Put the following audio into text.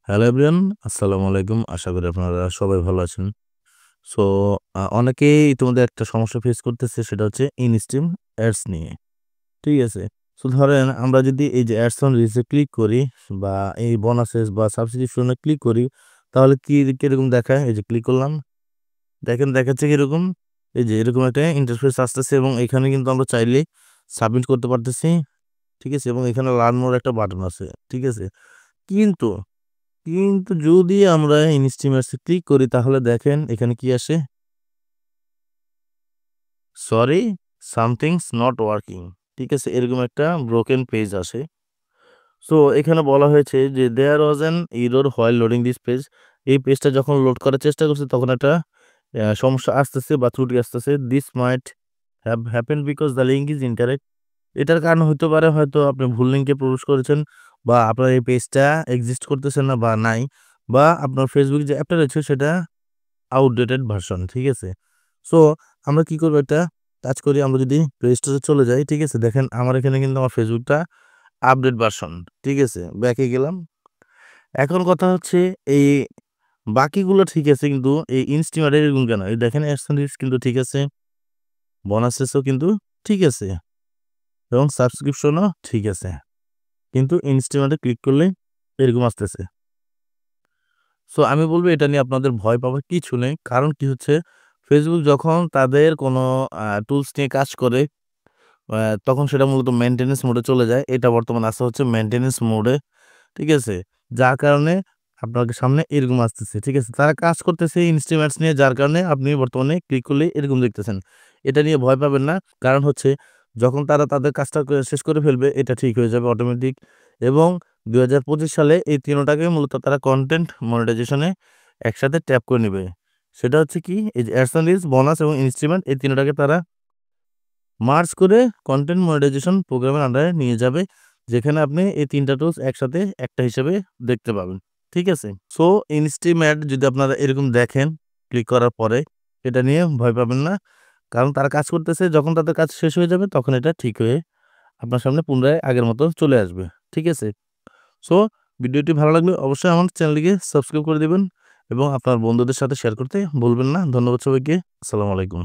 Hello everyone, আসসালামু আলাইকুম। আশা করি আপনারা সবাই ভালো আছেন। সো অনেকেই ইতিমধ্যে একটা সমস্যা ফেস করতেছে, সেটা হচ্ছে ইনস্ট্রিম অ্যাডস নিয়ে। ঠিক আছে? সো ধরেন আমরা যদি এই যে ads on reels A click করি বা এই বোনাসেস বা সাবস্ক্রিপশন এ ক্লিক করি, তাহলে কিরকম দেখায়? এই যে ক্লিক করলাম। দেখেন দেখাচ্ছে কিরকম? এই যে এরকম একটা ইন্টারফেস আসতেছে এবং এখানে কিন্তু আমরা চাইলেই সাবমিট করতে পারতেছি। ঠিক আছে? এবং এখানে লার্ন মোর একটা বাটন আছে। ঠিক আছে? কিন্তু যদি আমরা ইনস্টিমেটস এ ক্লিক করি তাহলে দেখেন এখানে কি আসে? Sorry, somethings not working. ঠিক আছে? এরকম একটা ব্রোকেন পেজ আসে। সো এখানে বলা হয়েছে যে there was an error while loading this page. এই পেজটা যখন লোড করার চেষ্টা করছে তখন একটা সমস্যা আসতেছে বা ত্রুটি আসতেছে। This might have happened because the link is incorrect. এটার কারণ হইতে পারে হয়তো আপনি ভুল লিঙ্কে প্রবেশ করেছেন বা আপনার এই পেজটা এক্সিস্ট করতেছে না বা নাই, বা আপনার Facebook যে অ্যাপটা রয়েছে সেটা আউটডেটেড ভার্সন। ঠিক আছে? সো আমরা কি করব, একটা কাজ করি, আমরা যদি প্লে স্টোরে চলে যাই, ঠিক আছে? দেখেন আমার এখানে কিন্তু আমার ফেসবুকটা আপডেট ভার্সন। ঠিক আছে? ব্যাকে গেলাম। এখন কথা হচ্ছে এই বাকিগুলো ঠিক আছে, কিন্তু এই ইনস্টিমার্ট এরকম কেন? এই দেখেন অ্যাডসেন্স কিন্তু ঠিক আছে, বোনাসেসও কিন্তু ঠিক আছে এবং সাবস্ক্রিপশনও ঠিক আছে। কিন্তু ইনস্টিমার্টে ক্লিক করলে এরকম আসতেছে। সো আমি বলব এটা নিয়ে আপনাদের ভয় পাওয়ার কিছু নেই। কারণ কি হচ্ছে, Facebook যখন তাদের কোনো টুলস নিয়ে কাজ করে, আ তখন সেটা মূলত মেইনটেন্যান্স মোডে চলে যায়। এটা বর্তমানে আছে হচ্ছে মেইনটেন্যান্স মোডে। ঠিক আছে? যার কারণে আপনার সামনে এরকম আসতেছে। ঠিক আছে? তারা কাজ করতেছে ইনস্ট্রুমেন্টস নিয়ে, যার কারণে আপনি বর্তমানে ক্লিক করলেই এরকম দেখতেছেন। এটা নিয়ে ভয় পাবেন না। কারণ হচ্ছে যখন তারা তাদের কাজটা শেষ করে ফেলবে, এটা ঠিক হয়ে যাবে অটোমেটিক। এবং ২০২৫ সালে এই ৩ টাকে মূলত তারা কনটেন্ট মনিটাইজেশন এ একসাথে ট্যাপ করে নিবে। সেটা হচ্ছে কি? এই যে অ্যাডস অন রিলস, বোনাস এবং ইনস্ট্রুমেন্ট, এই ৩ টাকে তারা মার্জ করে কনটেন্ট মনিটাইজেশন প্রোগ্রামের আন্ডারে নিয়ে যাবে। যেখানে আপনি এই ৩ টা টুলস একসাথে একটা হিসেবে দেখতে পাবেন। ঠিক আছে? সো ইনস্টিমেট যদি আপনারা এরকম দেখেন ক্লিক করার পরে, এটা নিয়ে ভয় পাবেন না। কারণ তারা কাজ করতেছে, যখন তাদের কাজ শেষ হয়ে যাবে তখন এটা ঠিক হয়ে আপনার সামনে পুনরায় আগের মতো চলে আসবে। ঠিক আছে? সো ভিডিওটি ভালো লাগলে অবশ্যই আমার চ্যানেলটিকে সাবস্ক্রাইব করে দিবেন এবং আপনার বন্ধুদের সাথে শেয়ার করতে ভুলবেন না। ধন্যবাদ সবাইকে। আসসালামু আলাইকুম।